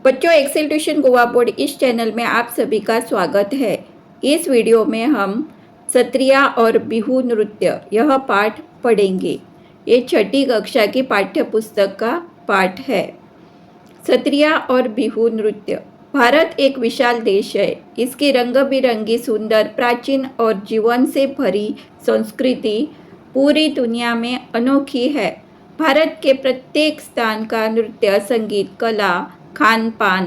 बच्चों, Excel tuition Goa board इस channel में आप सभी का स्वागत है। इस वीडियो में हम सत्रिया और बिहू नृत्य यह पाठ पढ़ेंगे। ये छठी कक्षा की पाठ्य पुस्तक का पाठ है। सत्रिया और बिहू नृत्य। भारत एक विशाल देश है। इसकी रंग बिरंगी, सुंदर, प्राचीन और जीवन से भरी संस्कृति पूरी दुनिया में अनोखी है। भारत के प्रत्येक स्थान का नृत्य, संगीत, कला, खान पान,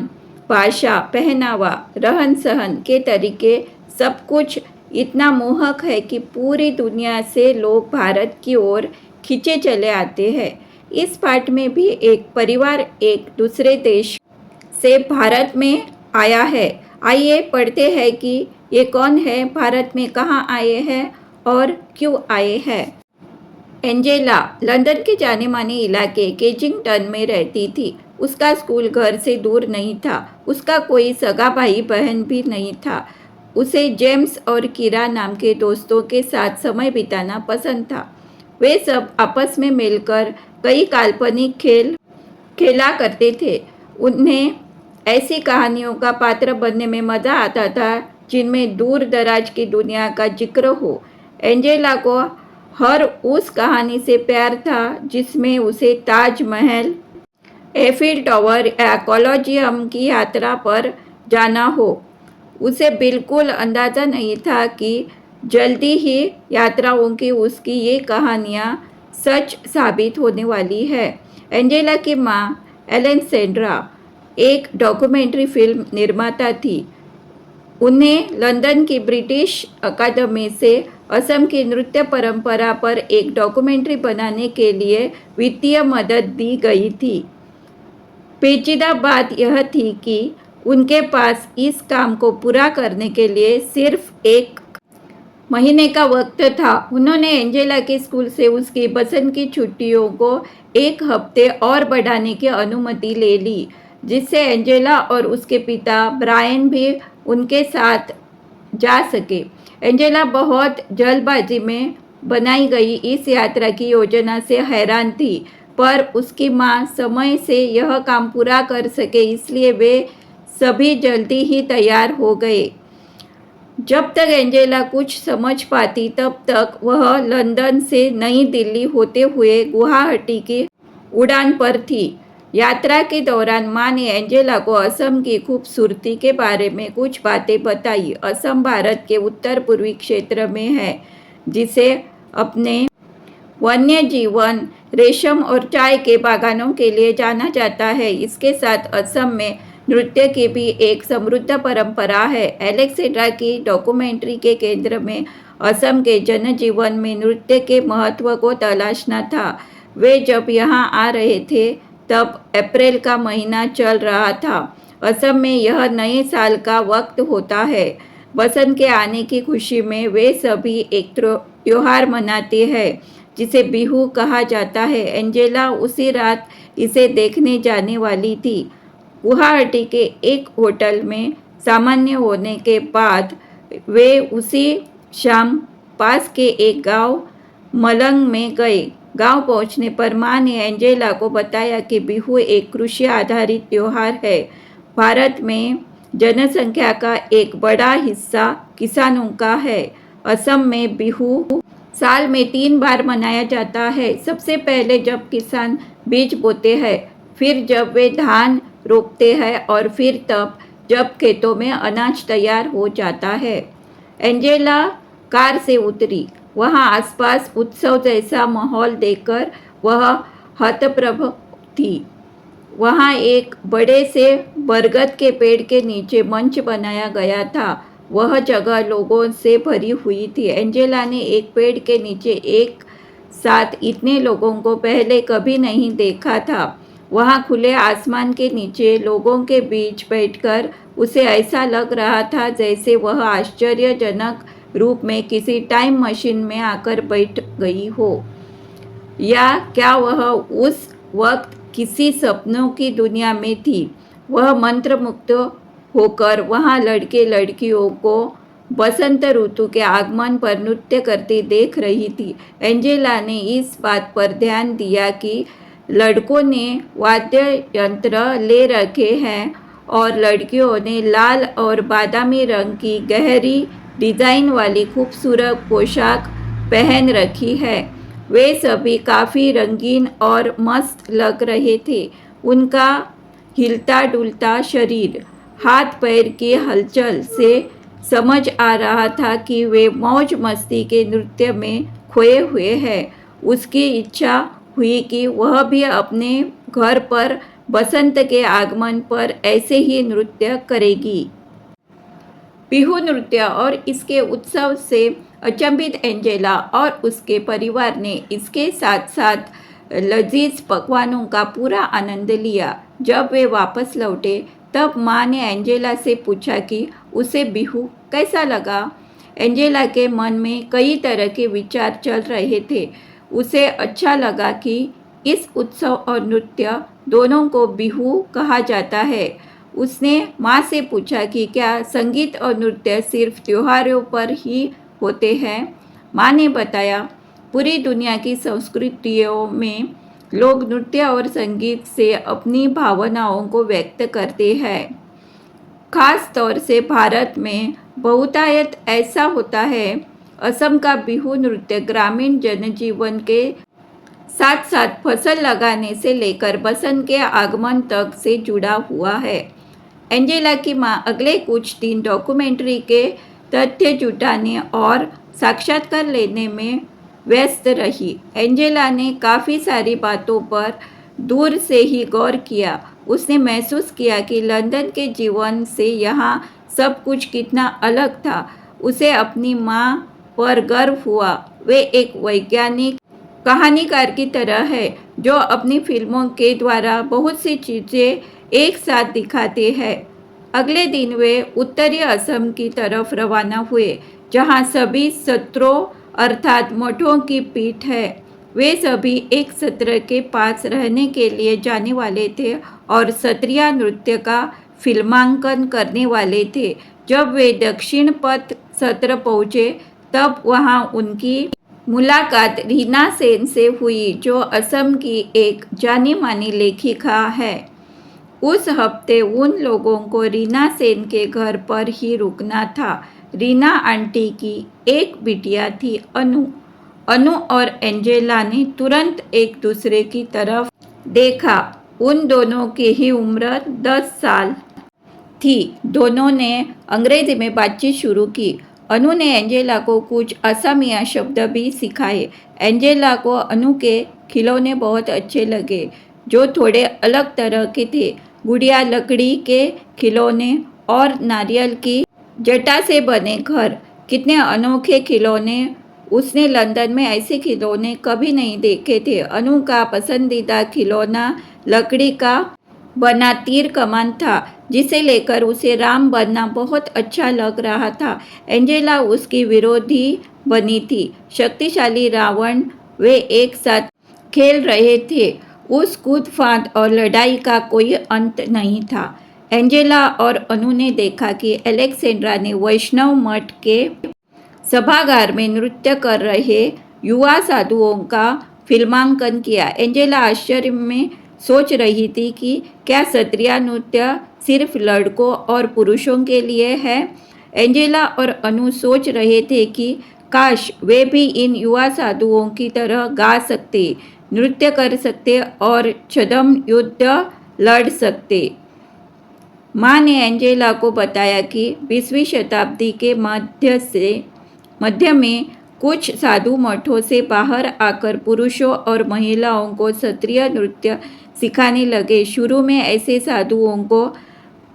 भाषा, पहनावा, रहन सहन के तरीके, सब कुछ इतना मोहक है कि पूरी दुनिया से लोग भारत की ओर खींचे चले आते हैं। इस पाठ में भी एक परिवार एक दूसरे देश से भारत में आया है। आइए पढ़ते हैं कि ये कौन है, भारत में कहाँ आए हैं और क्यों आए हैं। एंजेला लंदन के जाने माने इलाके केजिंगटन में रहती थी। उसका स्कूल घर से दूर नहीं था। उसका कोई सगा भाई बहन भी नहीं था। उसे जेम्स और कीरा नाम के दोस्तों के साथ समय बिताना पसंद था। वे सब आपस में मिलकर कई काल्पनिक खेल खेला करते थे। उन्हें ऐसी कहानियों का पात्र बनने में मज़ा आता था जिनमें दूर दराज की दुनिया का जिक्र हो। एंजेला को हर उस कहानी से प्यार था जिसमें उसे ताजमहल, एफिल टावर या कोलोजियम की यात्रा पर जाना हो। उसे बिल्कुल अंदाज़ा नहीं था कि जल्दी ही यात्राओं की उसकी ये कहानियाँ सच साबित होने वाली है। एंजेला की माँ एलेक्सेंड्रा एक डॉक्यूमेंट्री फिल्म निर्माता थी। उन्हें लंदन की ब्रिटिश अकादमी से असम की नृत्य परंपरा पर एक डॉक्यूमेंट्री बनाने के लिए वित्तीय मदद दी गई थी। पेचीदा बात यह थी कि उनके पास इस काम को पूरा करने के लिए सिर्फ 1 महीने का वक्त था। उन्होंने एंजेला के स्कूल से उसकी पसंद की छुट्टियों को 1 हफ्ते और बढ़ाने की अनुमति ले ली, जिससे एंजेला और उसके पिता ब्रायन भी उनके साथ जा सके। एंजेला बहुत जल्दबाजी में बनाई गई इस यात्रा की योजना से हैरान थी, पर उसकी माँ समय से यह काम पूरा कर सके इसलिए वे सभी जल्दी ही तैयार हो गए। जब तक एंजेला कुछ समझ पाती तब तक वह लंदन से नई दिल्ली होते हुए गुवाहाटी की उड़ान पर थी। यात्रा के दौरान माँ ने एंजेला को असम की खूबसूरती के बारे में कुछ बातें बताई। असम भारत के उत्तर पूर्वी क्षेत्र में है, जिसे अपने वन्य जीवन, रेशम और चाय के बागानों के लिए जाना जाता है। इसके साथ असम में नृत्य की भी एक समृद्ध परंपरा है। एलेक्सेंड्रा की डॉक्यूमेंट्री के केंद्र में असम के जनजीवन में नृत्य के महत्व को तलाशना था। वे जब यहाँ आ रहे थे तब अप्रैल का महीना चल रहा था। असम में यह नए साल का वक्त होता है। बसंत के आने की खुशी में वे सभी एक त्योहार मनाते हैं जिसे बिहू कहा जाता है। एंजेला उसी रात इसे देखने जाने वाली थी। गुवाहाटी के एक होटल में सामान्य होने के बाद वे उसी शाम पास के एक गांव मलंग में गए। गांव पहुंचने पर मां ने एंजेला को बताया कि बिहू एक कृषि आधारित त्योहार है। भारत में जनसंख्या का एक बड़ा हिस्सा किसानों का है। असम में बिहू साल में 3 बार मनाया जाता है। सबसे पहले जब किसान बीज बोते हैं, फिर जब वे धान रोपते हैं और फिर तब जब खेतों में अनाज तैयार हो जाता है। एंजेला कार से उतरी। वहाँ आसपास उत्सव जैसा माहौल देखकर वह हतप्रभ थी। वहाँ एक बड़े से बरगद के पेड़ के नीचे मंच बनाया गया था। वह जगह लोगों से भरी हुई थी। एंजेला ने एक पेड़ के नीचे एक साथ इतने लोगों को पहले कभी नहीं देखा था। वहाँ खुले आसमान के नीचे लोगों के बीच बैठकर उसे ऐसा लग रहा था जैसे वह आश्चर्यजनक रूप में किसी टाइम मशीन में आकर बैठ गई हो, या क्या वह उस वक्त किसी सपनों की दुनिया में थी। वह मंत्रमुग्ध होकर वहाँ लड़के लड़कियों को बसंत ऋतु के आगमन पर नृत्य करते देख रही थी। एंजेला ने इस बात पर ध्यान दिया कि लड़कों ने वाद्य यंत्र ले रखे हैं और लड़कियों ने लाल और बादामी रंग की गहरी डिज़ाइन वाली खूबसूरत पोशाक पहन रखी है। वे सभी काफ़ी रंगीन और मस्त लग रहे थे। उनका हिलता डुलता शरीर, हाथ पैर की हलचल से समझ आ रहा था कि वे मौज मस्ती के नृत्य में खोए हुए हैं। उसकी इच्छा हुई कि वह भी अपने घर पर बसंत के आगमन पर ऐसे ही नृत्य करेगी। बिहू नृत्य और इसके उत्सव से अचंभित एंजेला और उसके परिवार ने इसके साथ साथ लजीज पकवानों का पूरा आनंद लिया। जब वे वापस लौटे तब माँ ने एंजेला से पूछा कि उसे बिहू कैसा लगा। एंजेला के मन में कई तरह के विचार चल रहे थे। उसे अच्छा लगा कि इस उत्सव और नृत्य दोनों को बिहू कहा जाता है। उसने माँ से पूछा कि क्या संगीत और नृत्य सिर्फ त्योहारों पर ही होते हैं। माँ ने बताया, पूरी दुनिया की संस्कृतियों में लोग नृत्य और संगीत से अपनी भावनाओं को व्यक्त करते हैं। खास तौर से भारत में बहुतायत ऐसा होता है। असम का बिहू नृत्य ग्रामीण जनजीवन के साथ साथ फसल लगाने से लेकर बसंत के आगमन तक से जुड़ा हुआ है। एंजेला की माँ अगले कुछ दिन डॉक्यूमेंट्री के तथ्य जुटाने और साक्षात्कार लेने में व्यस्त रही। एंजेला ने काफ़ी सारी बातों पर दूर से ही गौर किया। उसने महसूस किया कि लंदन के जीवन से यहाँ सब कुछ कितना अलग था। उसे अपनी माँ पर गर्व हुआ। वे एक वैज्ञानिक कहानीकार की तरह है जो अपनी फिल्मों के द्वारा बहुत सी चीज़ें एक साथ दिखाते हैं। अगले दिन वे उत्तरी असम की तरफ रवाना हुए, जहाँ सभी सत्रों अर्थात मठों की पीठ है। वे सभी एक सत्र के पास रहने के लिए जाने वाले थे और सत्रिया नृत्य का फिल्मांकन करने वाले थे। जब वे दक्षिण पथ सत्र पहुँचे तब वहाँ उनकी मुलाकात रीना सेन से हुई, जो असम की एक जानी मानी लेखिका है। उस हफ्ते उन लोगों को रीना सेन के घर पर ही रुकना था। रीना आंटी की एक बिटिया थी, अनु। अनु और एंजेला ने तुरंत एक दूसरे की तरफ देखा। उन दोनों की ही उम्र 10 साल थी। दोनों ने अंग्रेजी में बातचीत शुरू की। अनु ने एंजेला को कुछ असमिया शब्द भी सिखाए। एंजेला को अनु के खिलौने बहुत अच्छे लगे, जो थोड़े अलग तरह के थे। गुड़िया लकड़ी के खिलौने और नारियल की जटा से बने घर, कितने अनोखे खिलौने। उसने लंदन में ऐसे खिलौने कभी नहीं देखे थे। अनु का पसंदीदा खिलौना लकड़ी का बना तीर कमान था, जिसे लेकर उसे राम बनना बहुत अच्छा लग रहा था। एंजेला उसकी विरोधी बनी थी, शक्तिशाली रावण। वे एक साथ खेल रहे थे। उस कूद फांद और लड़ाई का कोई अंत नहीं था। एंजेला और अनु ने देखा कि अलेक्जेंड्रा ने वैष्णव मठ के सभागार में नृत्य कर रहे युवा साधुओं का फिल्मांकन किया। एंजेला आश्चर्य में सोच रही थी कि क्या सत्रिया नृत्य सिर्फ लड़कों और पुरुषों के लिए है। एंजेला और अनु सोच रहे थे कि काश वे भी इन युवा साधुओं की तरह गा सकते, नृत्य कर सकते और छद्म युद्ध लड़ सकते। माँ ने एंजेला को बताया कि 20वीं शताब्दी के मध्य में कुछ साधु मठों से बाहर आकर पुरुषों और महिलाओं को सत्रिय नृत्य सिखाने लगे। शुरू में ऐसे साधुओं को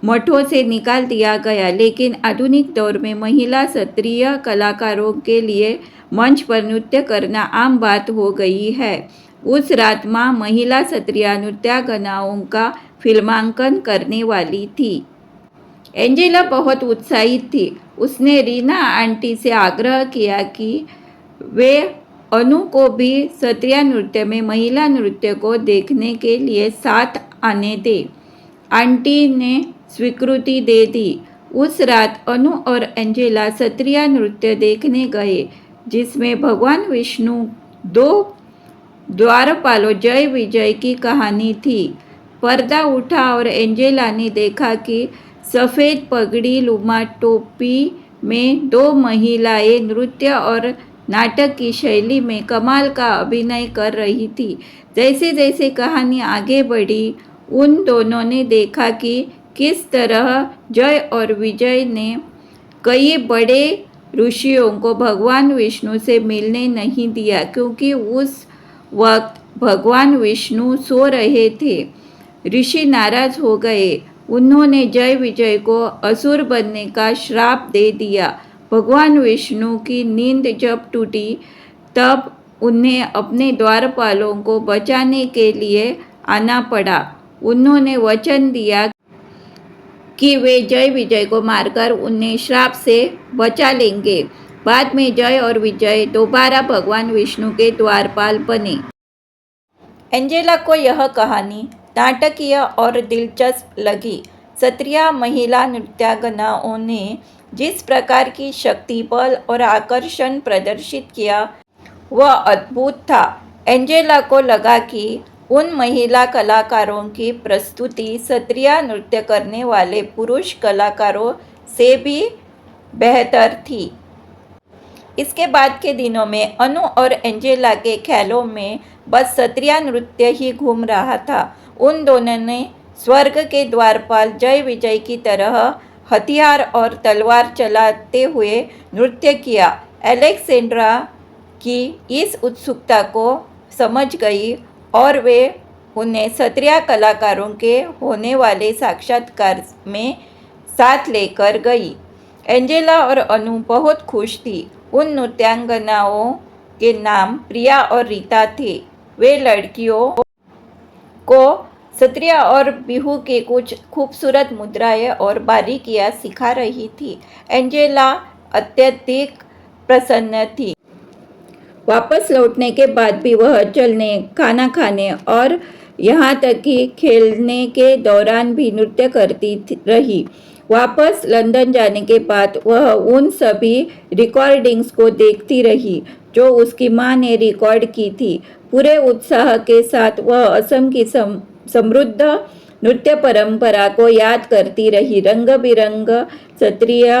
मठों से निकाल दिया गया, लेकिन आधुनिक दौर में महिला सत्रिय कलाकारों के लिए मंच पर नृत्य करना आम बात हो गई है। उस रात माँ महिला सत्रिया नृत्यांगनाओं का फिल्मांकन करने वाली थी। एंजेला बहुत उत्साहित थी। उसने रीना आंटी से आग्रह किया कि वे अनु को भी सत्रिया नृत्य में महिला नृत्य को देखने के लिए साथ आने दे। आंटी ने स्वीकृति दे दी। उस रात अनु और एंजेला सत्रिया नृत्य देखने गए, जिसमें भगवान विष्णु 2 द्वारपालों जय विजय की कहानी थी। पर्दा उठा और एंजेला ने देखा कि सफ़ेद पगड़ी लुमा टोपी में दो महिलाएं नृत्य और नाटक की शैली में कमाल का अभिनय कर रही थी। जैसे जैसे कहानी आगे बढ़ी, उन दोनों ने देखा कि किस तरह जय और विजय ने कई बड़े ऋषियों को भगवान विष्णु से मिलने नहीं दिया, क्योंकि उस वक्त भगवान विष्णु सो रहे थे। ऋषि नाराज हो गए। उन्होंने जय विजय को असुर बनने का श्राप दे दिया। भगवान विष्णु की नींद जब टूटी, तब उन्हें अपने द्वारपालों को बचाने के लिए आना पड़ा। उन्होंने वचन दिया कि वे जय विजय को मारकर उन्हें श्राप से बचा लेंगे। बाद में जय और विजय दोबारा भगवान विष्णु के द्वारपाल बने। एंजेला को यह कहानी नाटकीय और दिलचस्प लगी। क्षत्रिय महिला नृत्यांगनाओं ने जिस प्रकार की शक्ति, बल और आकर्षण प्रदर्शित किया, वह अद्भुत था। एंजेला को लगा कि उन महिला कलाकारों की प्रस्तुति क्षत्रिय नृत्य करने वाले पुरुष कलाकारों से भी बेहतर थी। इसके बाद के दिनों में अनु और एंजेला के ख्यालों में बस क्षत्रिय नृत्य ही घूम रहा था। उन दोनों ने स्वर्ग के द्वारपाल जय विजय की तरह हथियार और तलवार चलाते हुए नृत्य किया। अलेक्जेंड्रा की इस उत्सुकता को समझ गई और वे उन्हें क्षत्रिय कलाकारों के होने वाले साक्षात्कार में साथ लेकर गई। एंजेला और अनु बहुत खुश थी। उन नृत्यांगनाओं के नाम प्रिया और रीता थे। वे लड़कियों को क्षत्रिय और बिहू के कुछ खूबसूरत मुद्राएं और बारीकियां सिखा रही थी। एंजेला अत्यधिक प्रसन्न थी। वापस लौटने के बाद भी वह चलने, खाना खाने और यहाँ तक कि खेलने के दौरान भी नृत्य करती रही। वापस लंदन जाने के बाद वह उन सभी रिकॉर्डिंग्स को देखती रही जो उसकी माँ ने रिकॉर्ड की थी। पूरे उत्साह के साथ वह असम की समृद्ध नृत्य परंपरा को याद करती रही। रंग बिरंग, क्षत्रिय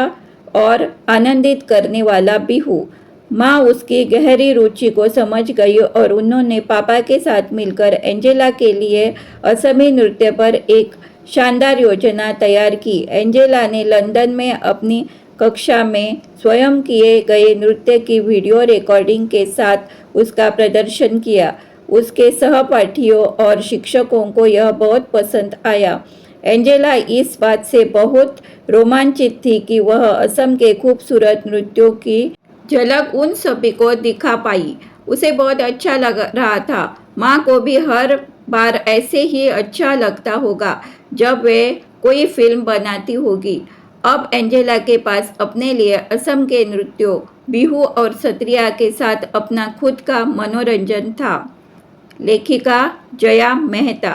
और आनंदित करने वाला बिहू। माँ उसकी गहरी रुचि को समझ गई और उन्होंने पापा के साथ मिलकर एंजेला के लिए असमी नृत्य पर एक शानदार योजना तैयार की। एंजेला ने लंदन में अपनी कक्षा में स्वयं किए गए नृत्य की वीडियो रिकॉर्डिंग के साथ उसका प्रदर्शन किया। उसके सहपाठियों और शिक्षकों को यह बहुत पसंद आया। एंजेला इस बात से बहुत रोमांचित थी कि वह असम के खूबसूरत नृत्यों की झलक उन सभी को दिखा पाई। उसे बहुत अच्छा लग रहा था। माँ को भी हर बार ऐसे ही अच्छा लगता होगा जब वे कोई फिल्म बनाती होगी। अब एंजेला के पास अपने लिए असम के नृत्यों, बिहू और क्षत्रिय के साथ अपना खुद का मनोरंजन था। लेखिका जया मेहता।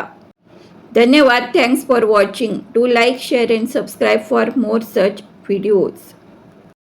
धन्यवाद। Thanks for watching. Do like, share and subscribe for more such videos.